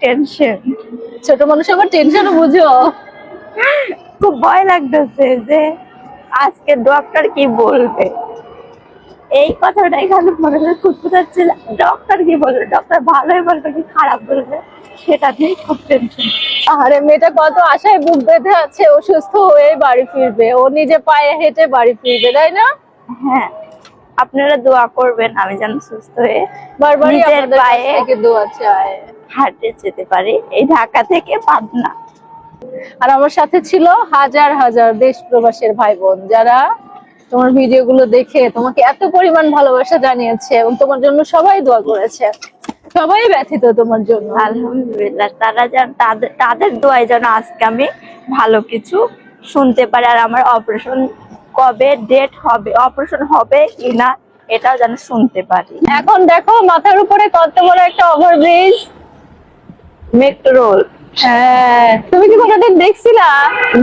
Tension. ছোট মানুষ আবার টেনশন বুঝো। খুব ভয় লাগতেছে যে আজকে ডক্টর কি বলবে, এই কথাটা এখানে মনে করে খুঁজতে ডক্টর কি বলবে, ডক্টর ভালোই বলবে কি খারাপ বলবে, সেটা নিয়ে খুব টেনশন। আরে মেয়েটা কত আশায় বুক বেঁধে আছে, অসুস্থ হয়ে বাড়ি ফিরবে, ও নিজে পায়ে হেঁটে বাড়ি ফিরবে, তাই না? হ্যাঁ, আপনারা দোয়া করবেন আমি যেন সুস্থ হয়ে বারবারই নিজের আপনাদের কাছ পায়ে থেকে দোয়া চাই। হাঁটে যেতে পারি, এই ঢাকা থেকে পাবনা। আর আমার সাথে ছিল হাজার হাজার দেশ প্রবাসের ভাই বোন, যারা তোমার ভিডিও গুলো দেখে তোমাকে এত পরিমাণ ভালোবাসা জানিয়েছে এবং তোমার জন্য সবাই দোয়া করেছে, সবাই ব্যথিত তোমার জন্য। আলহামদুলিল্লাহ, তারা যেন তাদের দোয়ায় যেন আজকে আমি ভালো কিছু শুনতে পারি, আর আমার অপারেশন কবে ডেট হবে, অপারেশন হবে কিনা এটাও যেন শুনতে পারি। এখন দেখো মাথার উপরে কত বড় একটা ওভারব্রিজ, মেট্রো। হ্যাঁ, তুমি কি কোনোদিন দেখছিলা?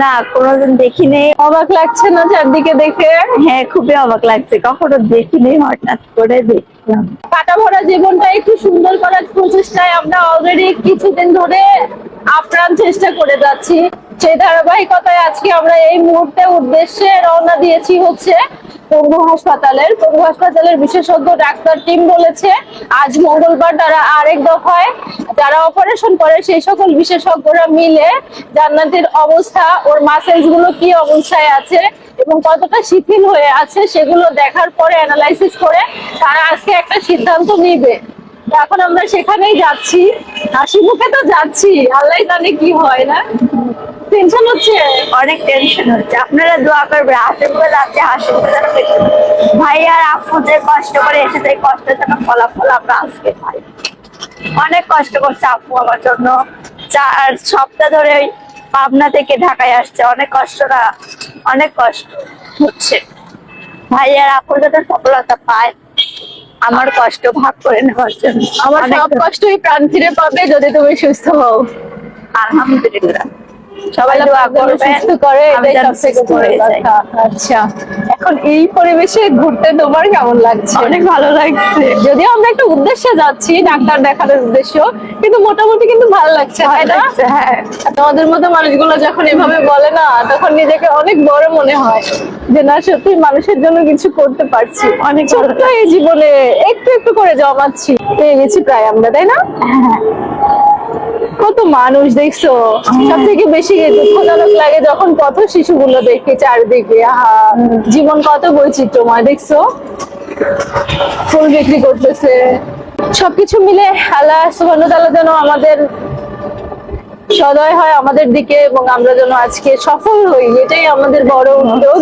না, কোনোদিন দেখিনি। অবাক লাগছে না চারদিকে দেখে? হ্যাঁ, খুবই অবাক লাগছে, কখনো দেখিনি, হঠাৎ করে দেখলাম। কাটা ভরা জীবনটা একটু সুন্দর করার প্রচেষ্টায় আমরা অলরেডি কিছুদিন ধরে আপ্রাণ চেষ্টা করে যাচ্ছি। সেই ধারাবাহিকতায় আজকে আমরা এই মুহূর্তে উদ্দেশ্যে রওনা দিয়েছি হচ্ছে পঙ্গু হাসপাতালের বিশেষজ্ঞ ডাক্তার টিম বলেছে আজ মঙ্গলবার তারা আরেক দফায় যারা অপারেশন করে সেই সকল বিশেষজ্ঞরা মিলে জান্নাতের অবস্থা, ওর মাসেলস গুলো কি অবস্থায় আছে এবং কতটা শিথিল হয়ে আছে সেগুলো দেখার পরে অ্যানালাইসিস করে তারা আজকে একটা সিদ্ধান্ত নিবে। এখন আমরা সেখানেই যাচ্ছি, হাসি মুখে তো যাচ্ছি, আল্লাহ জানে কি হয়। না টেনশন হচ্ছে? অনেক টেনশন হচ্ছে, আপনারা দোয়া করবেন হাসি মুখে যাচ্ছে, হাসি মুখে যেন ভাই আর আপু যে কষ্ট করে এসেছে এই কষ্টের যেন ফলাফল আমরা আজকে পাই। অনেক কষ্ট করছে আপু আমার জন্য, 4 সপ্তাহ ধরে ওই পাবনা থেকে ঢাকায় আসছে, অনেক কষ্ট না, অনেক কষ্ট হচ্ছে। ভাই আর আপু যাতে সফলতা পায় আমার কষ্ট ভাগ করে নেওয়ার জন্য। আমার সব কষ্টই প্রাণ ফিরে পাবে যদি তুমি সুস্থ হও। আলহামদুলিল্লাহ, সবাই দোয়া করবেন সুস্থ করে, আমি এটাই যেন সবথেকে সুস্থ বড় হয়ে যাই। কথা। আচ্ছা, এখন এই পরিবেশে ঘুরতে তোমার কেমন লাগছে? অনেক ভালো লাগছে, যদিও আমরা একটা উদ্দেশ্যে যাচ্ছি, ডাক্তার দেখানোর উদ্দেশ্য, কিন্তু মোটামুটি কিন্তু ভালো লাগছে, তাই না? হ্যাঁ। তোমাদের মতো মানুষগুলো যখন এভাবে বলে না, তখন নিজেকে অনেক বড় মনে হয় যে না, সত্যি মানুষের জন্য কিছু করতে পারছি। অনেক ছোট্ট এই জীবনে একটু একটু করে জমাচ্ছি, পেয়ে গেছি প্রায় আমরা, তাই না? কত মানুষ দেখছো। সব থেকে বেশি দুঃখজনক লাগে যখন পথ শিশুগুলো দেখে চারিদিকে, আহা জীবন কত বৈচিত্র্যময়, দেখছো ফুল বিক্রি করতেছে। সবকিছু মিলে আল্লাহ সুবহানাহু ওয়া তাআলা যেন আমাদের সদয় হয় আমাদের দিকে এবং আমরা যেন আজকে সফল হই, এটাই আমাদের বড় উদ্যোগ।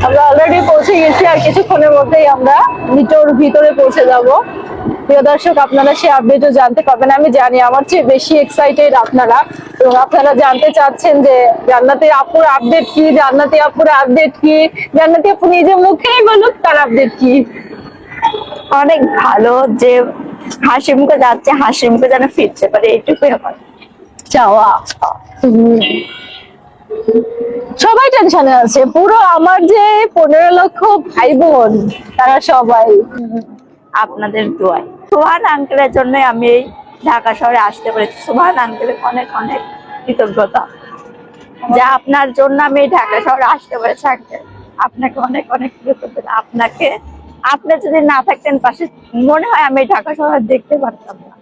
আমরা অলরেডি পৌঁছে গেছি, আর কিছুক্ষণের মধ্যেই আমরা মিটোর ভিতরে পৌঁছে যাব। প্রিয় দর্শক, আপনারা সেই আপডেটও জানতে পারবেন, আমি জানি আমার চেয়ে বেশি এক্সাইটেড আপনারা, এবং আপনারা জানতে চাচ্ছেন যে জান্নাতি আপুর আপডেট কি, জান্নাতি আপুর আপডেট কি, জান্নাতি আপু নিজে মুখেই বলুক তার আপডেট কি। অনেক ভালো যে হাসি মুখে যাচ্ছে, হাসি মুখে যেন ফিরতে পারে, এইটুকুই আমার চাওয়া। সবাই টেনশনে আছে, পুরো আমার যে 15 লক্ষ ভাই বোন তারা সবাই আপনাদের দোয়ায়। সোহান আঙ্কেলের জন্য আমি এই ঢাকা শহরে আসতে পেরেছি, সোহান আঙ্কেলের অনেক অনেক কৃতজ্ঞতা যা আপনার জন্য আমি এই ঢাকা শহরে আসতে পেরেছি। আঙ্কেল, আপনাকে অনেক অনেক কৃতজ্ঞতা। আপনি যদি না থাকতেন পাশে, মনে হয় আমি এই ঢাকা শহর দেখতে পারতাম না।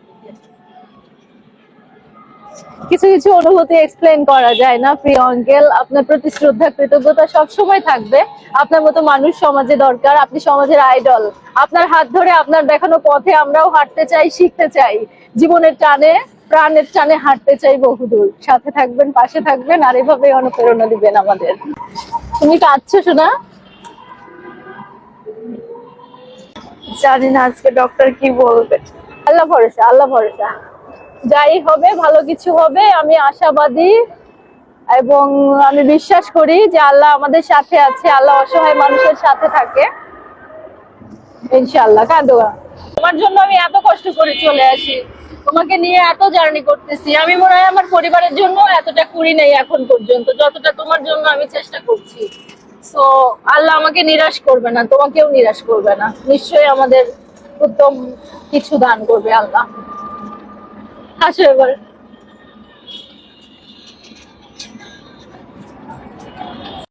কিছু কিছু অনুভূতি এক্সপ্লেন করা যায় না। প্রিয় আঙ্কেল, আপনার প্রতি শ্রদ্ধা কৃতজ্ঞতা সবসময় থাকবে। আপনার মতো মানুষ সমাজে দরকার, আপনি সমাজের আইডল। আপনার হাত ধরে আপনার দেখানো পথে আমরাও হাঁটতে চাই, শিখতে চাই, জীবনের টানে প্রাণের টানে হাঁটতে চাই বহুদূর। সাথে থাকবেন, পাশে থাকবেন, আর এভাবে অনুপ্রেরণা দিবেন আমাদের। তুমি কাঁদছো শোনা? জানি না আজকে ডক্টর কি বলবে। আল্লাহ ভরসা, আল্লাহ ভরসা, যাই হবে ভালো কিছু হবে, আমি আশাবাদী এবং আমি বিশ্বাস করি যে আল্লাহ আমাদের সাথে আছে, আল্লাহ অসহায় মানুষের সাথে থাকে ইনশাআল্লাহ। কাঁদো না, তোমার জন্য আমি এত কষ্ট করে চলে আসি, তোমাকে নিয়ে এত জার্নি করতেছি, আমি মনে হয় আমার পরিবারের জন্য এতটা করি নাই এখন পর্যন্ত যতটা তোমার জন্য আমি চেষ্টা করছি। তো আল্লাহ আমাকে নিরাশ করবে না, তোমাকেও নিরাশ করবে না, নিশ্চয়ই আমাদের উত্তম কিছু দান করবে আল্লাহ। আসো এবার